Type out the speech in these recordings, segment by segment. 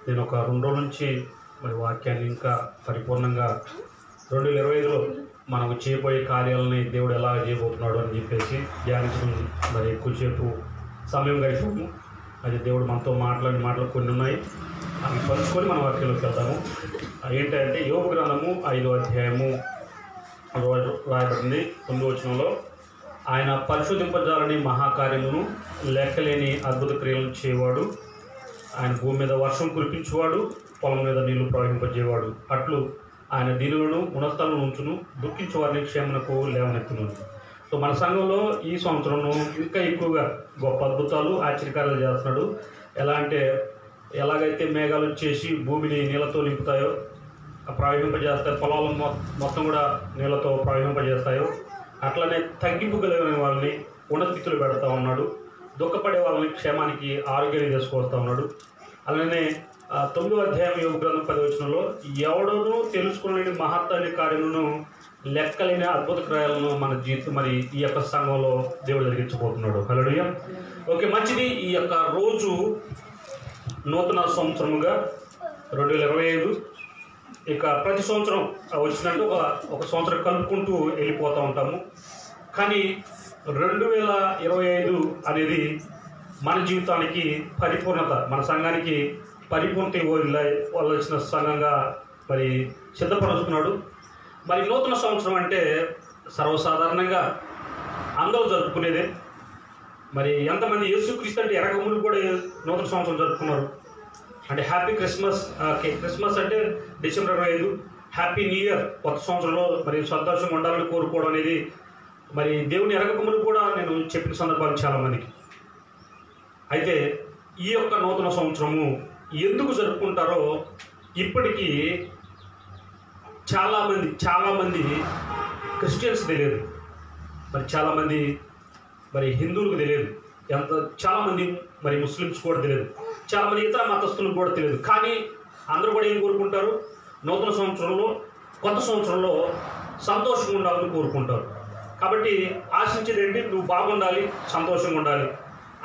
నేను ఒక 2 రోజుల నుంచి మరి వాక్యాన్ని ఇంకా పరిపూర్ణంగా 2025లో మనకు చేయబోయే కార్యాలని దేవుడు ఎలా చేయబోతున్నాడు అని చెప్పేసి ధ్యానించడం మరి ఎక్కువసేపు సమయం గడిపాము. అది దేవుడు మనతో మాట్లాడిన మాటలు కొన్ని ఉన్నాయి, అవి పంచుకొని మన వాక్యంలోకి వెళ్తాము. ఏంటంటే యోబు గ్రంథము 5వ అధ్యాయము రాయబడింది 9వ వచనంలో, ఆయన పరిశోధింపజాలని మహాకార్యమును లెక్కలేని అద్భుత క్రియలను చేయవాడు, ఆయన భూమి మీద వర్షం కురిపించేవాడు, పొలం మీద నీళ్లు ప్రవహింపజేవాడు, అట్లు ఆయన దీనులను ఉన్నతాలను ఉంచును, దుఃఖించే వారిని క్షేమనకు లేవనెత్తును. సో మన సంఘంలో ఈ సంవత్సరంలో ఇంకా ఎక్కువగా గొప్ప అద్భుతాలు ఆశ్చర్యకార్యాలు చేస్తున్నాడు. ఎలా అంటే ఎలాగైతే మేఘాలు వచ్చేసి భూమిని నీళ్ళతో నింపుతాయో, ప్రవహింపజేస్తాయో, పొలాలు మొత్తం కూడా నీళ్ళతో ప్రవహింపజేస్తాయో, అట్లనే తగ్గింపు కలిగిన వాళ్ళని ఉన్నత స్థితిలో పెడతా ఉన్నాడు, దుఃఖపడే వాళ్ళని క్షేమానికి ఆరోగ్యాన్ని తీసుకొస్తా ఉన్నాడు. అలానే 9వ అధ్యాయం యోబు గ్రంథం 10వ వచనంలో, ఎవడనూ తెలుసుకోలేని మహత్తర కార్యములను లెక్కలేని అద్భుత క్రియలను మన జీవితం మరి ఈ యొక్క సంఘంలో దేవుడు జరిగించబోతున్నాడు. హల్లెలూయా. ఓకే, మంచిది. ఈ యొక్క రోజు నూతన సంవత్సరముగా 2025. ఇక ప్రతి సంవత్సరం వచ్చినట్టు ఒక సంవత్సరం కలుపుకుంటూ వెళ్ళిపోతూ ఉంటాము. కానీ 2025 అనేది మన జీవితానికి పరిపూర్ణత, మన సంఘానికి పరిపూర్ణత ఇవ్వాల్సిన సంఘంగా మరి సిద్ధపరుస్తున్నాడు. మరి నూతన సంవత్సరం అంటే సర్వసాధారణంగా అందరూ జరుపుకునేదే. మరి ఎంతమంది యేసుక్రీస్తు అంటే ఎరగములు కూడా నూతన సంవత్సరం జరుపుకున్నారు. అంటే హ్యాపీ క్రిస్మస్, క్రిస్మస్ అంటే డిసెంబర్ 25, హ్యాపీ న్యూ ఇయర్, కొత్త సంవత్సరంలో మరి సంతోషంగా ఉండాలని కోరుకోవడం అనేది మరి దేవుని ఎరగకములు కూడా నేను చెప్పిన సందర్భాలు చాలామందికి. అయితే ఈ యొక్క నూతన సంవత్సరము ఎందుకు జరుపుకుంటారో ఇప్పటికీ చాలామంది క్రిస్టియన్స్ తెలియదు, మరి చాలామంది మరి హిందువులకు తెలియదు, చాలామంది మరి ముస్లిమ్స్ కూడా తెలియదు, చాలామంది ఇతర మతస్థులకు కూడా తెలియదు. కానీ అందరూ కూడా ఏం కోరుకుంటారు? నూతన సంవత్సరంలో, కొత్త సంవత్సరంలో సంతోషంగా ఉండాలని కోరుకుంటారు. కాబట్టి ఆశించేది ఏంటి? నువ్వు బాగుండాలి, సంతోషంగా ఉండాలి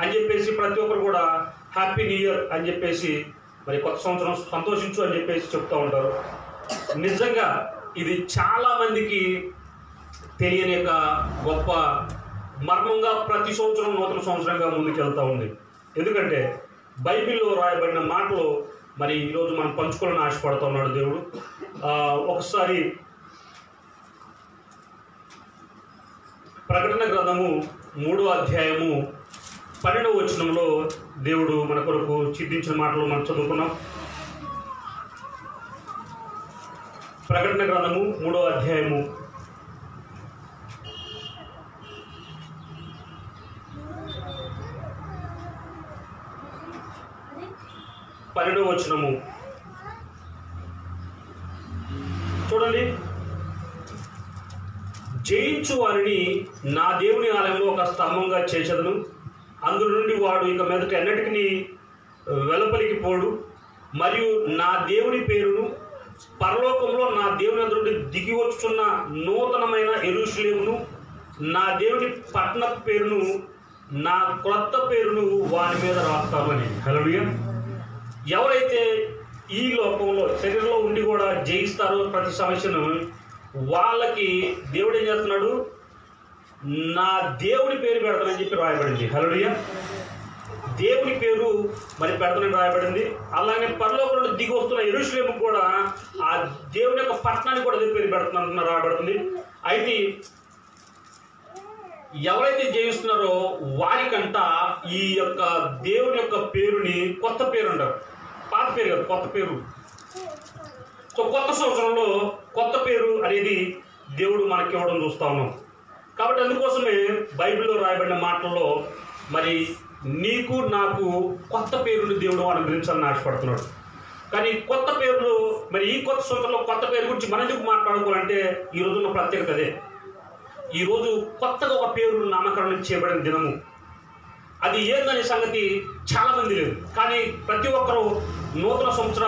అని చెప్పేసి ప్రతి ఒక్కరు కూడా హ్యాపీ న్యూ ఇయర్ అని చెప్పేసి మరి కొత్త సంవత్సరం సంతోషించు అని చెప్పేసి చెప్తూ ఉంటారు. నిజంగా ఇది చాలామందికి తెలియని యొక్క గొప్ప మర్మంగా ప్రతి సంవత్సరం నూతన సంవత్సరంగా ముందుకెళ్తూ ఉంది. ఎందుకంటే బైబిల్లో రాయబడిన మాటలు మరి ఈరోజు మనం పంచుకోవాలని ఆశపడుతూ ఉన్నాడు దేవుడు. ఒకసారి ప్రకటన గ్రంథము 3వ అధ్యాయము 12వ వచనంలో దేవుడు మన కొరకు సిద్ధించిన మాటలు మనం చదువుకున్నాం. ప్రకటన గ్రంథము 3వ అధ్యాయము 12వ వచనము చూడండి. జయించు వారిని నా దేవుని ఆలయంలో ఒక స్తంభంగా చేసేదను, అందులో నుండి వాడు ఇక మీదట ఎన్నటికీ వెలుపలికి పోడు, మరియు నా దేవుని పేరును పరలోకంలో నా దేవుని ఎదురు దిగి వచ్చుచున్న నూతనమైన యెరూషలేమును, నా దేవుని పట్టణ పేరును, నా క్రొత్త పేరును వాని మీద రాస్తామని. హల్లెలూయా. ఎవరైతే ఈ లోకంలో శరీరంలో ఉండి కూడా జయిస్తారో ప్రతి సమస్యను, వాళ్ళకి దేవుడు ఏం చేస్తున్నాడు? నా దేవుని పేరు పెడతానని చెప్పి రాయబడింది. హల్లెలూయా. దేవుని పేరు మరి పెడతానని రాయబడింది. అలాగే పరలోకంలో దిగి వస్తున్న యెరూషలేము కూడా ఆ దేవుని యొక్క పట్టణానికి కూడా పేరు పెడుతున్నా రాయబడుతుంది. అయితే ఎవరైతే జయిస్తున్నారో వారికంట ఈ యొక్క దేవుని యొక్క పేరుని కొత్త పేరు అంటారు. పాత పేరు కాదు, కొత్త పేరు. సో కొత్త సంవత్సరంలో కొత్త పేరు అనేది దేవుడు మనకి ఇవ్వడం చూస్తా ఉన్నాం. కాబట్టి అందుకోసమే బైబిల్లో రాయబడిన మాటల్లో మరి నీకు నాకు కొత్త పేరుని దేవుడు అనుగ్రహించాలని ఆశపడుతున్నాడు. కానీ కొత్త పేర్లు మరి ఈ కొత్త సంవత్సరంలో కొత్త పేరు గురించి మనం ఎందుకు మాట్లాడుకోవాలంటే ఈ రోజున్న ప్రత్యేకత అదే. ఈరోజు కొత్తగా ఒక పేరు నామకరణం చేయబడిన దినము. అది ఏందనే సంగతి చాలామంది లేదు. కానీ ప్రతి ఒక్కరూ నూతన సంవత్సర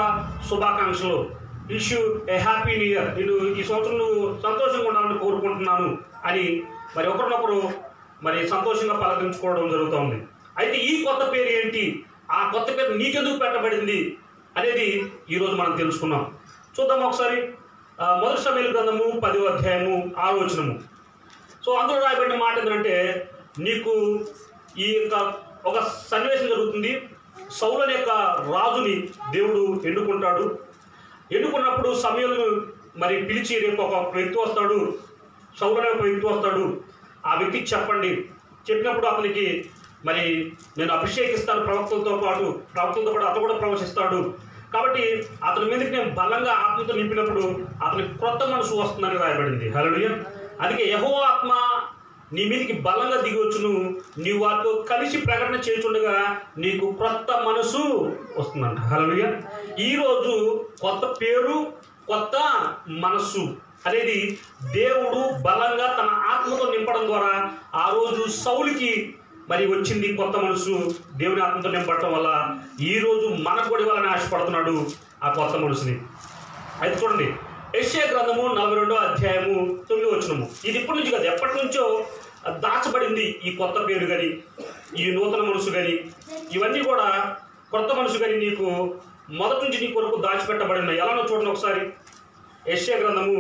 శుభాకాంక్షలు, ఇష్యూ ఏ హ్యాపీ న్యూ ఇయర్, నేను ఈ సంవత్సరం నువ్వు సంతోషంగా ఉండాలని కోరుకుంటున్నాను అని మరి ఒకరినొకరు మరి సంతోషంగా పలకరించుకోవడం జరుగుతుంది. అయితే ఈ కొత్త పేరు ఏంటి? ఆ కొత్త పేరు నీకెందుకు పెట్టబడింది అనేది ఈరోజు మనం తెలుసుకున్నాం. చూద్దాం ఒకసారి. మొదటి సమూయేలు గ్రంథము 10వ అధ్యాయము 6వ వచనము. సో అందులో రాయబడిన మాట ఏంటంటే, నీకు ఈ యొక్క ఒక సన్నివేశం జరుగుతుంది. సౌలు అనే యొక్క రాజుని దేవుడు ఎన్నుకుంటాడు. ఎన్నుకున్నప్పుడు సమూయేలును మరి పిలిచి, రేపు ఒక వ్యక్తి వస్తాడు, సౌలు అనే ఒక వ్యక్తి వస్తాడు, ఆ వ్యక్తికి చెప్పండి. చెప్పినప్పుడు అతనికి మరి నేను అభిషేకిస్తాను ప్రవక్తలతో పాటు అతను కూడా ప్రవశిస్తాడు. కాబట్టి అతని మీదకి నేను బలంగా ఆత్మతో నింపినప్పుడు అతనికి క్రొత్త మనసు వస్తుందని రాయబడింది. హల్లెలూయా. అందుకే యెహోవా ఆత్మ నీ మీదకి బలంగా దిగి వచ్చును, నీవు వాటితో కలిసి ప్రకటన చేయుచుండగా నీకు క్రొత్త మనసు వస్తుందంట. హల్లెలూయా. ఈరోజు కొత్త పేరు, కొత్త మనస్సు అనేది దేవుడు బలంగా తన ఆత్మతో నింపడం ద్వారా ఆ రోజు సౌలుకి మరి వచ్చింది కొత్త మనసు. దేవుని ఆత్మతో నింపడం వల్ల ఈరోజు మనకు కూడా ఇవ్వాలని ఆశపడుతున్నాడు ఆ కొత్త మనసుని. అయితే చూడండి, యెషయా గ్రంథము 42వ అధ్యాయము 9వ వచనము. ఇది ఇప్పటి నుంచి కాదు, ఎప్పటి నుంచో దాచబడింది ఈ కొత్త పేరు కానీ, ఈ నూతన మనసు కానీ, ఇవన్నీ కూడా కొత్త మనసు కానీ నీకు మొదటి నుంచి నీ కొరకు దాచిపెట్టబడిన ఎలానో చూడండి ఒకసారి. యెషయా గ్రంథము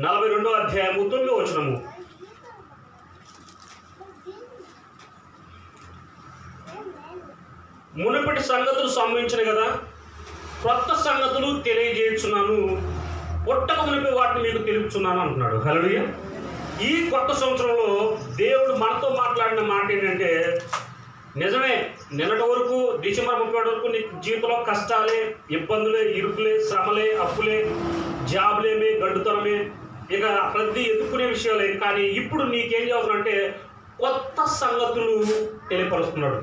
42వ అధ్యాయము 9వ వచనము. మునుపటి సంగతులు సంభవించిన కదా, క్రొత్త సంగతులు తెలియజేస్తున్నాను, పుట్టక మునిపి వాటిని మీకు తెలుపుచున్నాను అంటున్నాడు. హల్లెలూయా. ఈ కొత్త సంవత్సరంలో దేవుడు మనతో మాట్లాడిన మాట ఏంటంటే, నిజమే నిన్నటి వరకు డిసెంబర్ 31 వరకు నీ జీవితంలో కష్టాలే, ఇబ్బందులే, ఇరుకులే, శ్రమలే, అప్పులే, జాబులేమే, గడ్డుతనమే, ఇక ప్రతి ఎదుర్కొనే విషయాలే. కానీ ఇప్పుడు నీకేం చేయాలంటే కొత్త సంగతులు తెలియపరుస్తున్నాడు.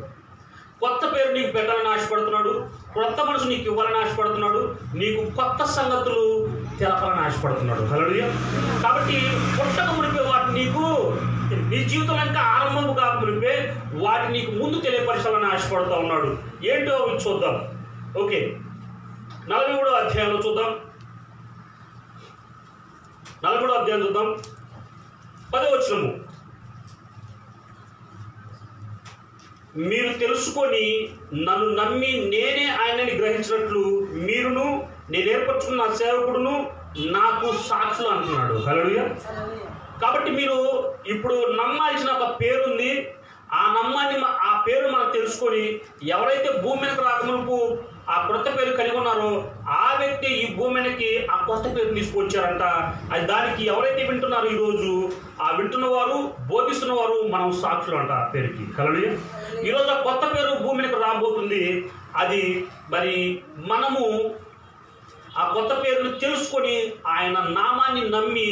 కొత్త పేరు నీకు పెట్టాలని ఆశపడుతున్నాడు, కొత్త మనసు నీకు ఇవ్వాలని ఆశపడుతున్నాడు, నీకు కొత్త సంగతులు తెలపాలని ఆశపడుతున్నాడు. హల్లెలూయా. కాబట్టి పుట్టక మునిపే వాటిని నీకు నీ జీవితంలో ఇంకా ఆరంభం కాక మునిపే వాటిని నీకు ముందు తెలియపరచాలని ఆశపడుతూ ఉన్నాడు. ఏంటో అవి చూద్దాం. ఓకే, 43వ అధ్యాయంలో చూద్దాం. 43వ అధ్యాయం చూద్దాం. 10వ వచనము. మీరు తెలుసుకొని నన్ను నమ్మి నేనే ఆయనని గ్రహించినట్లు మీరును నేను ఏర్పరచుకున్న సేవకుడును నాకు సాక్షులు అంటున్నాడు. హల్లెలూయా. కాబట్టి మీరు ఇప్పుడు నమ్మాల్సిన ఒక పేరుంది. ఆ పేరు మనం తెలుసుకొని ఎవరైతే భూమి మీదకి రాకమునుపు ఆ కొత్త పేరు కలిగి ఉన్నారో ఆ వ్యక్తి ఈ భూమి మీదకి ఆ కొత్త పేరు తీసుకొచ్చారంట. అది దానికి ఎవరైతే వింటున్నారో ఈరోజు ఆ వింటున్నవారు, బోధిస్తున్నవారు మనం సాక్షులు అంట ఆ పేరుకి. హల్లెలూయా. ఈరోజు ఆ కొత్త పేరు భూమి మీదకి రాబోతుంది. అది మరి మనము ఆ కొత్త పేరును తెలుసుకొని ఆయన నామాన్ని నమ్మి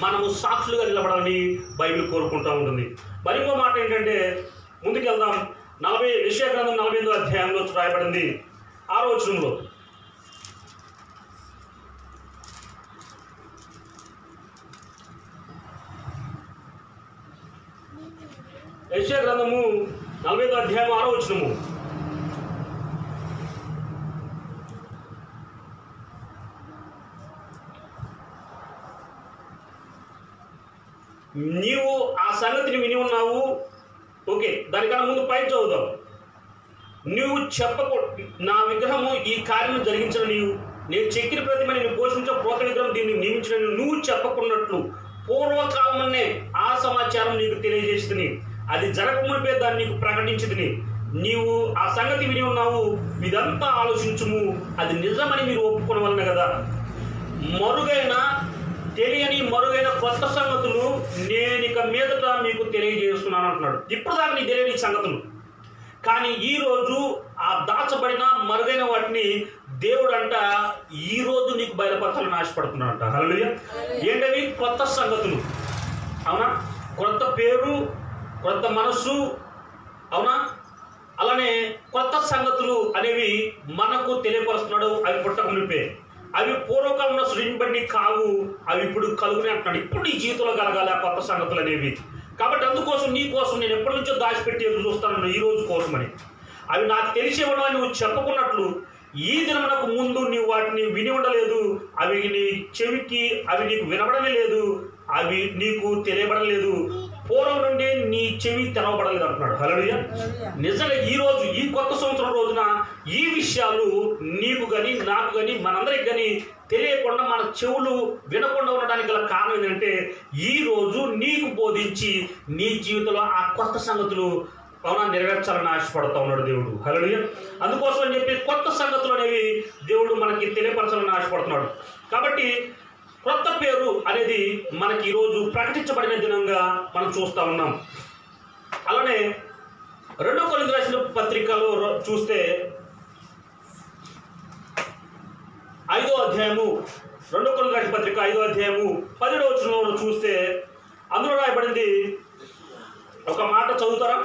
మనము సాక్షులుగా నిలబడాలని బైబిల్ కోరుకుంటూ ఉంటుంది. మరి ఇంకో మాట ఏంటంటే, ముందుకెళ్దాం. యెషయా గ్రంథం 48వ అధ్యాయంలో రాయబడింది 6వ వచనంలో. యెషయా గ్రంథము 48వ అధ్యాయం 6వ వచనము. నీవు ఆ సంగతిని విని ఉన్నావు. ఓకే, దానికన్నా ముందు పై చదువుదాం. నువ్వు నా విగ్రహము ఈ కార్యము జరిగించిన నీవు, నేను చెక్కిన ప్రతిమ నేను పోషించిన ప్రోత విగ్రహం దీన్ని నియమించిన నువ్వు చెప్పకున్నట్లు పూర్వకాలమనే ఆ సమాచారం నీకు తెలియజేస్తుంది, అది జరగమునిపే దాన్ని నీకు ప్రకటించింది. నీవు ఆ సంగతి విని ఉన్నావు, ఇదంతా ఆలోచించుము, అది నిజమని మీరు ఒప్పుకున్న వలన కదా. తెలియని మరుగైన కొత్త సంగతులు నేను ఇక మీదట మీకు తెలియజేస్తున్నాను అంటున్నాడు. ఇప్పుడు దాకా నీకు తెలియని సంగతులు, కానీ ఈరోజు ఆ దాచబడిన మరుగైన వాటిని దేవుడు అంట ఈరోజు నీకు బయలుపరచాలని ఆశపడుతున్నాడంట. హల్లెలూయా. ఏంటవి? కొత్త సంగతులు. అవునా? కొత్త పేరు, కొత్త మనస్సు. అవునా? అలానే కొత్త సంగతులు అనేవి మనకు తెలియపరుస్తున్నాడు. అవి పుట్టక మునిపే, అవి పూర్వకాలంలో సృజించబడి కావు, అవి ఇప్పుడు కలుగునే అంటున్నాడు. ఇప్పుడు నీ జీవితంలో కలగాలి ఆ కొత్త సంగతులు అనేవి. కాబట్టి అందుకోసం నీ కోసం నేను ఎప్పటి నుంచో దాచిపెట్టి ఎదురు చూస్తాను ఈ రోజు కోసమని. అవి నాకు తెలిసేవాడు అని నువ్వు చెప్పుకున్నట్లు ఈ దినమునకు ముందు నీవు వాటిని విని ఉండలేదు, అవి నీ చెవికి అవి నీకు వినబడనే లేదు, అవి నీకు తెలియబడలేదు. పూర్వం నుండి నీ చెవి తెరవబడలేదు అంటున్నాడు. హల్లెలూయా. నిజంగా ఈ రోజు, ఈ కొత్త సంవత్సరం రోజున ఈ విషయాలు నీకు కానీ నాకు కానీ మనందరికి కానీ తెలియకుండా మన చెవులు వినకుండా ఉండడానికి గల కారణం ఏంటంటే ఈ రోజు నీకు బోధించి నీ జీవితంలో ఆ కొత్త సంగతులు నెరవేర్చాలని ఆశపడుతూ ఉన్నాడు దేవుడు. హల్లెలూయా. అందుకోసం అని చెప్పి కొత్త సంగతులు అనేవి దేవుడు మనకి తెలియపరచాలని ఆశపడుతున్నాడు. కాబట్టి క్రొత్త పేరు అనేది మనకి ఈరోజు ప్రకటించబడిన దినంగా మనం చూస్తూ ఉన్నాం. అలానే 2 కొరింథీయులకు రాసిన పత్రికలో చూస్తే 5వ అధ్యాయము, 2 కొరింథీయులకు రాసిన పత్రిక 5వ అధ్యాయము 10వ వచనంలో చూస్తే అందులో రాయబడింది ఒక మాట చదువుతారా?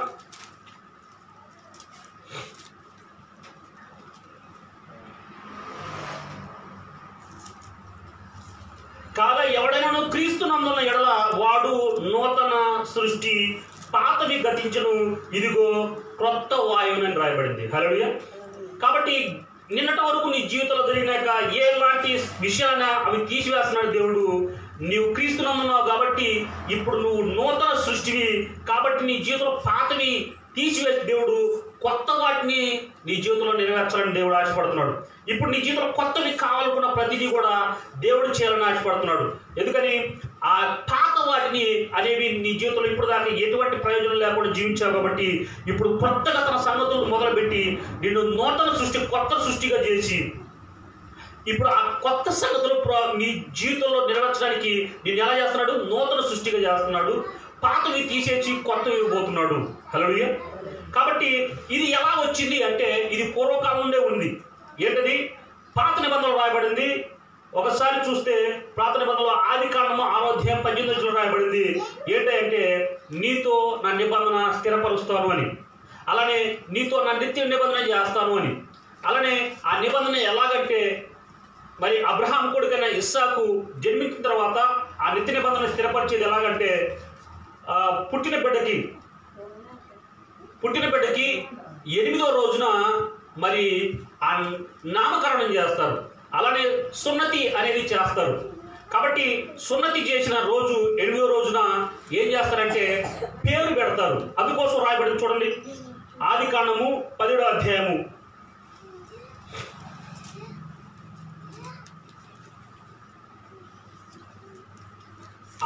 కాగా ఎవడైనా క్రీస్తునందున్న ఎడల వాడు నూతన సృష్టి, పాతవి గతించును, ఇదిగో క్రొత్త వాయువునని రాయబడింది. హల్లెలూయా. కాబట్టి నిన్నటి వరకు నీ జీవితంలో జరిగినాక ఎలాంటి విషయాన్ని అవి తీసివేస్తున్నాడు దేవుడు. నీవు క్రీస్తునందున్నావు కాబట్టి ఇప్పుడు నువ్వు నూతన సృష్టివి కాబట్టి నీ జీవితంలో పాతవి తీసివేసి దేవుడు కొత్త వాటిని నీ జీవితంలో నెరవేర్చాలని దేవుడు ఆశపడుతున్నాడు. ఇప్పుడు నీ జీవితంలో కొత్తవి కావాలనుకున్న ప్రతిదీ కూడా దేవుడు చేయాలని ఆశపడుతున్నాడు. ఎందుకని ఆ పాత వాటిని అనేవి నీ జీవితంలో ఇప్పుడు దాకా ఎటువంటి ప్రయోజనం లేకుండా జీవించావు కాబట్టి ఇప్పుడు కొత్తగా తన సంగతులు మొదలుపెట్టి నిన్ను నూతన సృష్టి, కొత్త సృష్టిగా చేసి ఇప్పుడు ఆ కొత్త సంగతులు నీ జీవితంలో నెరవేర్చడానికి నేను ఎలా చేస్తున్నాడు? నూతన సృష్టిగా చేస్తున్నాడు. పాతవి తీసేసి కొత్తవి ఇవ్వబోతున్నాడు. హల్లెలూయా. కాబట్టి ఇది ఎలా వచ్చింది అంటే ఇది పూర్వకాలం నుండే ఉంది. ఏంటది? పాత నిబంధనలు రాయబడింది. ఒకసారి చూస్తే పాత నిబంధనలో ఆదికాండము 6వ అధ్యాయం 18వ వచనంలో రాయబడింది. ఏంటంటే నీతో నా నిబంధన స్థిరపరుస్తాను అని, అలానే నీతో నా నిత్య నిబంధన చేస్తాను అని. అలానే ఆ నిబంధన ఎలాగంటే మరి అబ్రహాం కొడుకైన ఇస్సాకు జన్మించిన తర్వాత ఆ నిత్య నిబంధన స్థిరపరిచేది ఎలాగంటే పుట్టిన బిడ్డకి 8వ రోజున మరి ఆ నామకరణం చేస్తారు. అలానే సున్నతి అనేది చేస్తారు. కాబట్టి సున్నతి చేసిన రోజు 8వ రోజున ఏం చేస్తారంటే పేరు పెడతారు. అందుకోసం రాయబడింది చూడండి, ఆదికాండము 10వ అధ్యాయము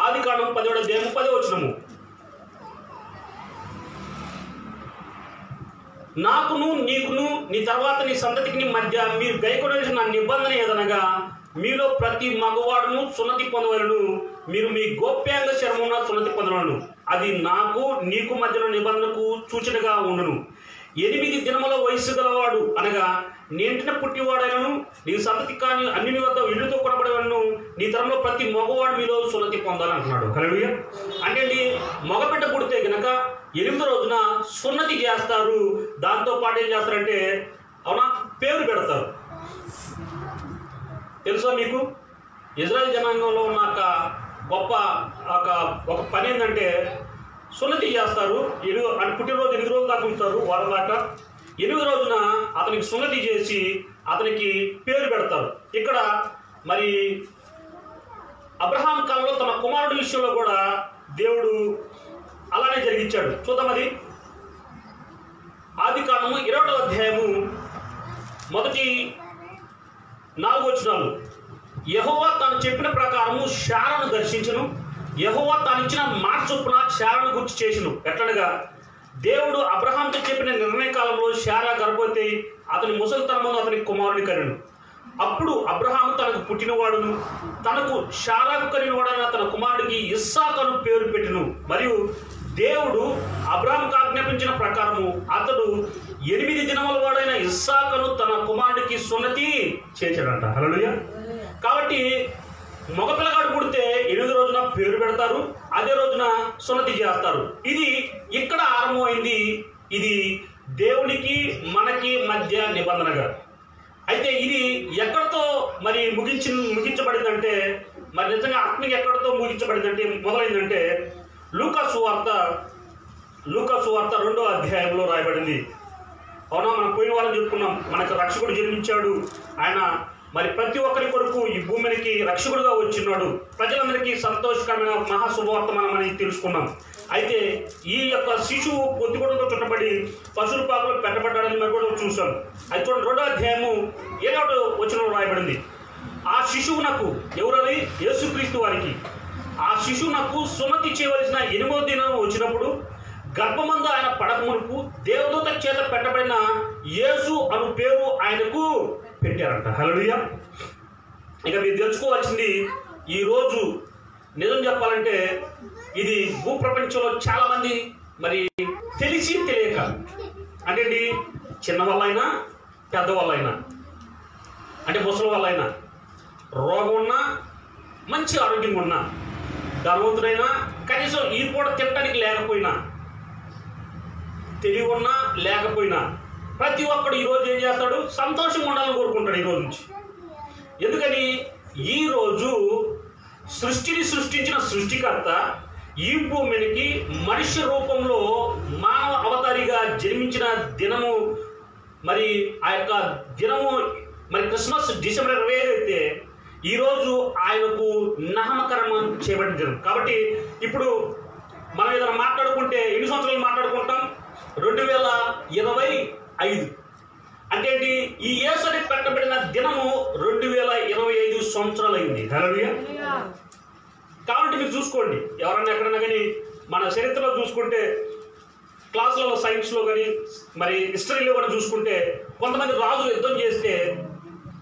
ఆదికాండం 10వ అధ్యాయం 10వ వచనము. నాకును నీకును నీ తర్వాత నీ సంతతికి మధ్య మీరు గైకొనవలసిన నిబంధన ఏదనగా మీలో ప్రతి మగవాడును సున్నతి పొందవలను, మీరు మీ గోప్యాంగ శరమున సున్నతి పొందవలను. అది నాకు నీకు మధ్యలో నిబంధనకు సూచనగా ఉండును. 8 దినముల వయస్సు గలవాడు అనగా నేంటిన పుట్టివాడైనను నీ సంతతి కానీ అన్ని వద్ద ఇల్లుతో కొనబడవలను, నీ తరంలో ప్రతి మగవాడు మీలో సున్నతి పొందాలంటున్నాడు. హల్లెలూయా. అంటే మగబిడ్డ పుడితే గనక 8వ రోజున సున్నతి చేస్తారు. దాంతో పాటు ఏం చేస్తారంటే అవునా పేరు పెడతారు. తెలుసా మీకు? ఇజ్రాయెల్ జనాంగంలో ఉన్న గొప్ప ఒక పని ఏంటంటే సున్నతి చేస్తారు. పుట్టినరోజు 8 రోజులు దాకా ఉంచుతారు, వారం దాకా. 8వ రోజున అతనికి సున్నతి చేసి అతనికి పేరు పెడతారు. ఇక్కడ మరి అబ్రహాం కాలంలో తన కుమారుడి విషయంలో కూడా దేవుడు అలానే జరిగించాడు. చూద్దాం. అది ఆదికాండము 20వ అధ్యాయము మొదటి 4 వచనాలు. యెహోవా తాను చెప్పిన ప్రకారము శారాను దర్శించును. యెహోవా తాను ఇచ్చిన మాట చొప్పున శారాను గుర్తు చేసిను. ఎట్లనగా దేవుడు అబ్రహాంతో చెప్పిన నిర్ణయ కాలంలో శారా గర్భవతి అతని ముసలితనమును అతని కుమారుని కనెను. అప్పుడు అబ్రహాము తనకు పుట్టినవాడును తనకు శారాకు కనినవాడని తన కుమారుడికి ఇస్సాకు అని పేరు పెట్టెను. మరియు దేవుడు అబ్రహాముకు ఆజ్ఞాపించిన ప్రకారము అతడు 8 దినముల వాడైన ఇస్సాకును తన కుమారుడికి సున్నతి చేశాడంట. హల్లెలూయా. కాబట్టి మగపిల్లగాడు పుడితే 8వ రోజున పేరు పెడతారు, అదే రోజున సున్నతి చేస్తారు. ఇది ఇక్కడ ఆరంభమైంది. ఇది దేవునికి మనకి మధ్య నిబంధనగా. అయితే ఇది ఎక్కడితో మరి ముగించబడిందంటే మరి నిజంగా ఆత్మీయ ఎక్కడితో ముగించబడిందంటే మొదలైందంటే లూకా సువార్త 2వ అధ్యాయంలో రాయబడింది. అవునా, మనం పోయిన వాళ్ళని చెప్పుకున్నాం. మనకు రక్షకుడు జన్మించాడు, ఆయన మరి ప్రతి ఒక్కరి కొరకు ఈ భూమికి రక్షకుడుగా వచ్చినాడు. ప్రజలందరికీ సంతోషకరమైన మహాశుభవార్త మనం అనేది తెలుసుకున్నాం. అయితే ఈ యొక్క శిశువు పొత్తిగుడ్డతో చుట్టబడి పశువుల పాకలో పెట్టబడ్డాడని మేము కూడా చూసాం. అది చూడండి, 2వ అధ్యాయము 7వ వచనంలో రాయబడింది. ఆ శిశువునకు, ఎవరది? యేసుక్రీస్తు వారికి. ఆ శిశువునకు సున్నతి చేయవలసిన 8వ దినం వచ్చినప్పుడు గర్భమందు ఆయన పడకమునుపు దేవదూత చేత పెట్టబడిన యేసు అను పేరు ఆయనకు పెట్టారంట. హల్లెలూయా. ఇక మీరు తెలుసుకోవాల్సింది, ఈరోజు నిజం చెప్పాలంటే ఇది భూప్రపంచంలో చాలా మంది మరి తెలిసి తెలియక, అంటే చిన్నవాళ్ళైనా పెద్దవాళ్ళైనా, అంటే ముసలి వాళ్ళైనా, రోగం ఉన్నా, మంచి ఆరోగ్యంగా ఉన్నా, ధనవంతుడైనా, కనీసం ఈ పూట తినడానికి లేకపోయినా, తెలివి ఉన్నా లేకపోయినా, ప్రతి ఒక్కడు ఈరోజు ఏం చేస్తాడు? సంతోషంగా ఉండాలని కోరుకుంటాడు ఈరోజు నుంచి. ఎందుకని? ఈరోజు సృష్టిని సృష్టించిన సృష్టికర్త ఈ భూమికి మనిషి రూపంలో మానవ అవతారిగా జన్మించిన దినము, మరి ఆ యొక్క దినము మరి క్రిస్మస్ డిసెంబర్ 25 అయితే ఈరోజు ఆయనకు నామకరణం చేయబడిన దినం. కాబట్టి ఇప్పుడు మనం ఏదైనా మాట్లాడుకుంటే ఎన్ని సంవత్సరాలు మాట్లాడుకుంటాం? 2025. అంటే ఏంటి? ఈ యేసుని పెట్టబడిన దినము 2025 సంవత్సరాలు అయింది. హల్లెలూయా. కాబట్టి మీరు చూసుకోండి, ఎవరన్నా ఎక్కడన్నా కానీ మన చరిత్రలో చూసుకుంటే, క్లాసులలో సైన్స్లో కానీ మరి హిస్టరీలో కూడా చూసుకుంటే, కొంతమంది రాజులు యుద్ధం చేస్తే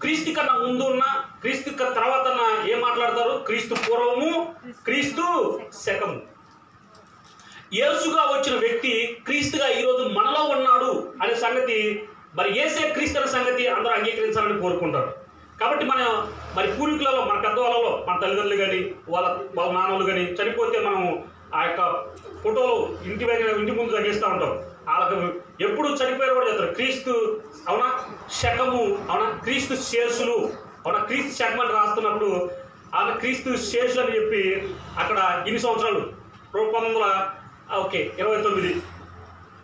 క్రీస్తు కన్నా ముందు ఉన్న, క్రీస్తు తర్వాత ఏం మాట్లాడతారు? క్రీస్తు పూర్వము, క్రీస్తు శకము. యేసుగా వచ్చిన వ్యక్తి క్రీస్తుగా ఈరోజు మనలో ఉన్నాడు అనే సంగతి, మరి యేసే క్రీస్తు అనే సంగతి అందరూ అంగీకరించాలని కోరుకుంటారు. కాబట్టి మన మరి పూర్వీకులలో, మన పెద్దవాళ్ళలో, మన తల్లిదండ్రులు కానీ వాళ్ళ నాన్నలు కానీ చనిపోతే మనం ఆ యొక్క ఫోటోలు ఇంటి ముందు తగ్గిస్తూ ఉంటాం. వాళ్ళకి ఎప్పుడు చనిపోయారు కూడా చెప్తారు క్రీస్తు, అవునా, శకము, అవునా, క్రీస్తు శేషులు, అవునా, క్రీస్తు శకం అని రాస్తున్నప్పుడు ఆమె క్రీస్తు శేషులు అని చెప్పి అక్కడ ఇన్ని సంవత్సరాలు 1929,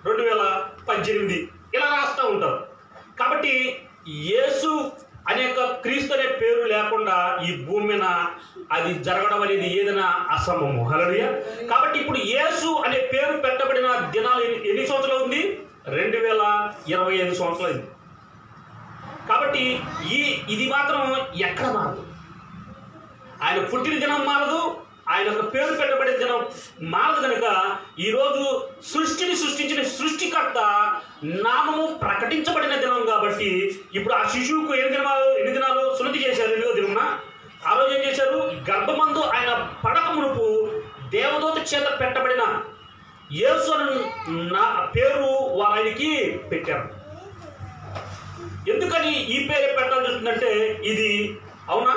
2018 ఇలా రాస్తూ ఉంటారు. కాబట్టి యేసు అనేక క్రీస్తు అనే పేరు లేకుండా ఈ భూమి మీద అది జరగడం అనేది ఏదైనా అసంభవము. హల్లెలూయా. కాబట్టి ఇప్పుడు యేసు అనే పేరు పెట్టబడిన దినాలు ఎన్ని సంవత్సరాలు ఉంది? 2025 సంవత్సరాలు అయింది. కాబట్టి ఇది మాత్రం ఎక్కడ మారదు. ఆయన పుట్టిన దినం మారదు, ఆయన యొక్క పేరు పెట్టబడిన దినం మారదు. కనుక ఈరోజు సృష్టిని సృష్టించిన సృష్టికర్త నామము ప్రకటించబడిన దినం కాబట్టి ఇప్పుడు ఆ శిశువుకు ఎన్ని దినాలు సున్నతి చేశారు? 8వ దినమున. ఆ రోజు ఏం చేశారు? గర్భమందు ఆయన పడక మునుపు దేవదూత చేత పెట్టబడిన యేసు నా పేరు ఆయనకి పెట్టారు. ఎందుకని ఈ పేరు పెట్టాల్సి వస్తుందంటే, ఇది అవునా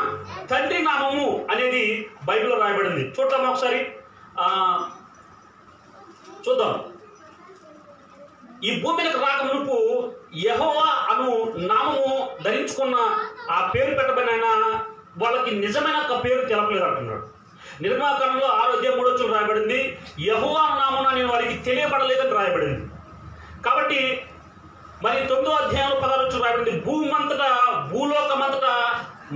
తండ్రి నామము అనేది బైబిల్లో రాయబడింది. చూద్దాం ఒకసారి, చూద్దాం. ఈ భూమికి రాక మునుపు యెహోవా అను నామము ధరించుకున్న ఆ పేరు పెట్టబడిన వాళ్ళకి నిజమైన ఒక పేరు తెలపలేదు అంటున్నాడు. నిర్మాకాండంలో 6:3 రాయబడింది, యెహోవా నామమున నేను వారికి తెలియబడలేదని రాయబడింది. కాబట్టి మరి 9వ అధ్యాయంలో 16 రాయబడింది, భూలోకమంతటా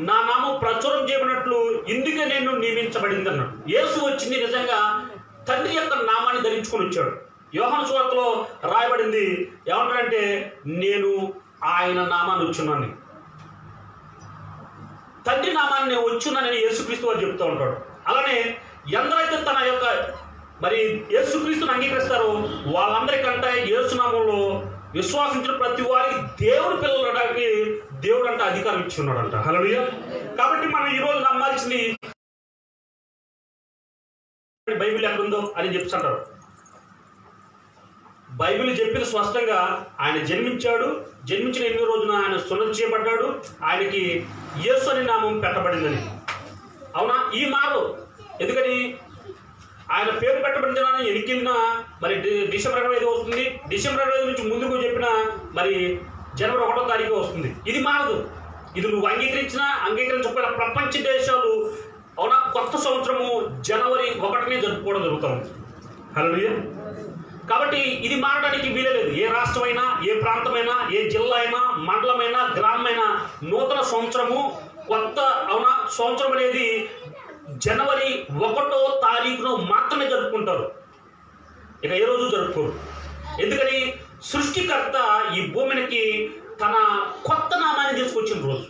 నా నామం ప్రచురం చేయబడినట్లు ఇందుకే నేను నియమించబడింది అన్నాడు. యేసు వచ్చింది నిజంగా తండ్రి యొక్క నామాన్ని ధరించుకొని వచ్చాడు. యోహాను సువార్తలో రాయబడింది ఏమంటాడంటే, నేను ఆయన నామాన్ని వచ్చున్నాను, తండ్రి నామాన్ని నేను వచ్చున్నానని యేసుక్రీస్తు వారు చెప్తూ ఉంటాడు. అలానే ఎందరైతే తన యొక్క మరి యేసుక్రీస్తుని అంగీకరిస్తారో వాళ్ళందరికంటే యేసునామంలో విశ్వాసించిన ప్రతి వారికి దేవుడు పిల్లలకి దేవుడు అంటే అధికారం ఇచ్చి ఉన్నాడంట. హల్లెలూయా. కాబట్టి మనం ఈరోజు నమ్మాల్సింది బైబిల్ ఎక్కడుందో అని చెప్తుంటారు. బైబిల్ చెప్పింది స్పష్టంగా ఆయన జన్మించాడు, జన్మించిన 8వ రోజున ఆయన సున్నతి చేయబడ్డాడు, ఆయనకి యేసు అనే నామం పెట్టబడిందని. అవునా? ఈ మారు ఎందుకని ఆయన పేరు పెట్టబడిన ఎనికిలిన మరి డిసెంబర్ 25 వస్తుంది. డిసెంబర్ 25 నుంచి ముందుకు చెప్పిన మరి జనవరి 1వ తారీఖు వస్తుంది. ఇది మారదు. ఇది నువ్వు అంగీకరించకపోయిన ప్రపంచ దేశాలు అవునా కొత్త సంవత్సరము జనవరి 1నే జరుపుకోవడం జరుగుతుంది. హల్లెలూయా. కాబట్టి ఇది మారడానికి వీలేదు. ఏ రాష్ట్రమైనా, ఏ ప్రాంతమైనా, ఏ జిల్లా అయినా, మండలమైనా, గ్రామమైనా నూతన సంవత్సరము, కొత్త సంవత్సరం అనేది జనవరి 1వ తారీఖున మాత్రమే జరుపుకుంటారు. ఇక ఏ రోజు జరుపుకోరు. ఎందుకని? సృష్టికర్త ఈ భూమికి తన కొత్త నామాన్ని తీసుకొచ్చిన రోజు,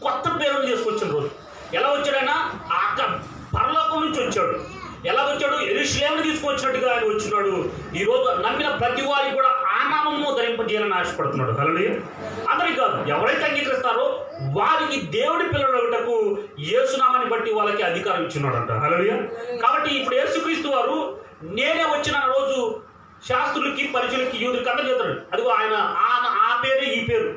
కొత్త పేరుని తీసుకొచ్చిన రోజు. ఎలా వచ్చాడైనా పరలోకం నుంచి వచ్చాడు. ఎలా వచ్చాడు? యెరూషలేమును తీసుకొచ్చినట్టుగా ఆయన వచ్చినాడు. ఈరోజు నమ్మిన ప్రతి వారికి కూడా ఆ నామము ధరింపజేయాలని ఆశపడుతున్నాడు. హల్లెలూయా. అందరికీ కాదు, ఎవరైతే అంగీకరిస్తారో వారికి దేవుడి పిల్లలకు యేసునామాన్ని బట్టి వాళ్ళకి అధికారం ఇచ్చినాడంట. హల్లెలూయా. కాబట్టి ఇప్పుడు యేసుక్రీస్తు వారు నేనే వచ్చిన రోజు శాస్త్రులకి, పరిచయులకి, యూదులకి అందరూ చెప్తాడు. అదిగో ఆయన ఆ పేరు ఈ పేరు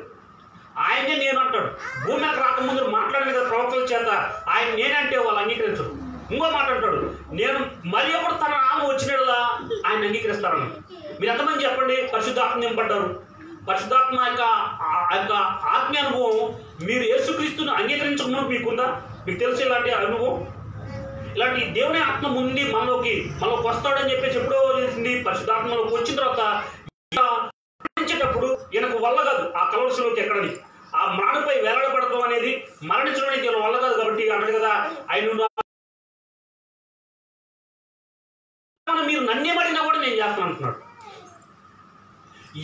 ఆయనే నేను అంటాడు. భూమికి రాకముందు మాట్లాడిన కదా ప్రవక్తల చేత ఆయన నేనంటే వాళ్ళు అంగీకరించరు. ఇంకో మాట అంటాడు, నేను మరి ఒకడు తన నామం వచ్చినలా ఆయన అంగీకరిస్తారన్న. మీరు ఎంతమంది చెప్పండి పరిశుద్ధాత్మ నింపడ్డారు? పరిశుద్ధాత్మ యొక్క ఆత్మీయ అనుభవం మీరు యేసుక్రీస్తును అంగీకరించకుండా మీకుందా? మీకు తెలుసు ఇలాంటి అనుభవం? ఇలాంటి దేవుని ఆత్మ ముందు మనలోకి వస్తాడని చెప్పేసి ఎప్పుడో చేసింది. పరిశుద్ధాత్మలోకి వచ్చిన తర్వాత మరణించేటప్పుడు ఈయనకు వల్ల కాదు ఆ కలవరలోకి ఎక్కడని, ఆ మ్రాణుపై వేలాడబడటం అనేది, మరణించడం అనేది ఈయన వల్ల కాదు. కాబట్టి అన్నాడు కదా ఆయన, మీరు నన్నేమడినా కూడా నేను చేస్తాను అంటున్నాడు.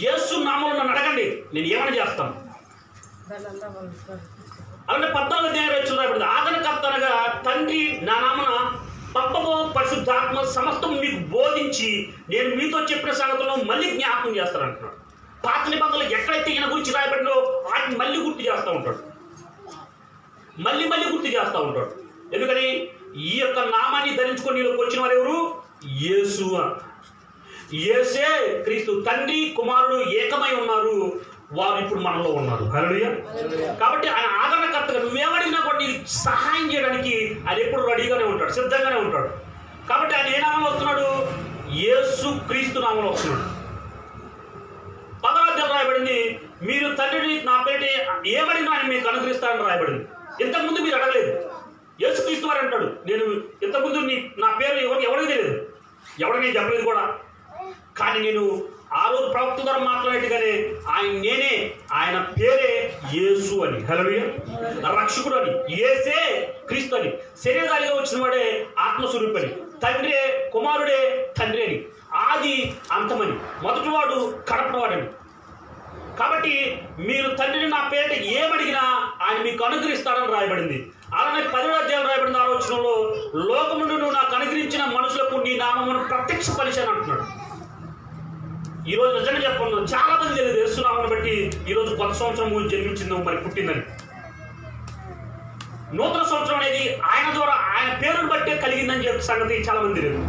యేసు నామములో నన్ను అడగండి, నేను ఏమైనా చేస్తాను. అలాంటి 14వ అధ్యాయం ఆదరణకర్త అనగా తండ్రి నా నామన పంపబో పరిశుద్ధాత్మ సమస్తం మీకు బోధించి నేను మీతో చెప్పిన సంగతులను మళ్ళీ జ్ఞాపకం చేస్తానంటున్నాడు. పాత నిబంధనలు ఎక్కడైతే ఈయన గురించి రాయబడిందో వాటిని మళ్ళీ గుర్తు చేస్తూ ఉంటాడు. మళ్ళీ గుర్తు చేస్తూ ఉంటాడు. ఎందుకని? ఈ యొక్క నామాన్ని ధరించుకొని నీలోకి వచ్చిన వారు ఎవరు? యేసు. యేసే క్రీస్తు. తండ్రి కుమారుడు ఏకమై ఉన్నారు. వారు ఇప్పుడు మనలో ఉన్నారు. హల్లెలూయా. కాబట్టి ఆయన ఆదరణకర్తగా నువ్వేమడిగినా కూడా నీకు సహాయం చేయడానికి ఆయన ఎప్పుడు రెడీగానే ఉంటాడు, సిద్ధంగానే ఉంటాడు. కాబట్టి ఆయన ఏ నామంలో వస్తున్నాడు? యేసు క్రీస్తు నామంలో వస్తున్నాడు. 10వ అధ్యాయం రాయబడింది, మీరు తండ్రిని నా పేరిట ఏమడిగినా ఆయన మీకు అనుగ్రహిస్తారని రాయబడింది. ఇంతకుముందు మీరు అడగలేదు. యేసుక్రీస్తు వారు అంటాడు, నేను ఇంతకుముందు నా పేరు ఎవరికి తెలియదు, ఎవరికి చెప్పలేదు కూడా. కానీ నేను ఆ రోజు ప్రవక్త ద్వారా మాట్లాడేట్టుగానే నేనే, ఆయన పేరే యేసు అని. హల్లెలూయా. రక్షకుడు అని, యేసే క్రీస్తు అని, శరీరధారిగా వచ్చిన వాడే ఆత్మస్వరూపని, తండ్రే కుమారుడే తండ్రి అని, ఆది అంతమని, మొదటివాడు కడపటివాడని. కాబట్టి మీరు తండ్రిని నా పేరిట ఏమడిగినా ఆయన మీకు అనుగ్రహిస్తాడని రాయబడింది. అలానే 10వ అధ్యాయం రాయబడిన ఆలోచనలో లోకము నుండి నువ్వు నాకు అనుగ్రహించిన మనుషులకు నీ నామమును ప్రత్యక్షపరిచాను అంటున్నాడు. ఈరోజు నిజంగా చెప్పను, చాలా మంది తెలియదు యేసునామమును బట్టి ఈరోజు కొత్త సంవత్సరం జన్మించిందో మరి పుట్టిందని. నూతన సంవత్సరం అనేది ఆయన ద్వారా ఆయన పేరును బట్టే కలిగిందని చెప్పే సంగతి చాలా మంది తెలియదు.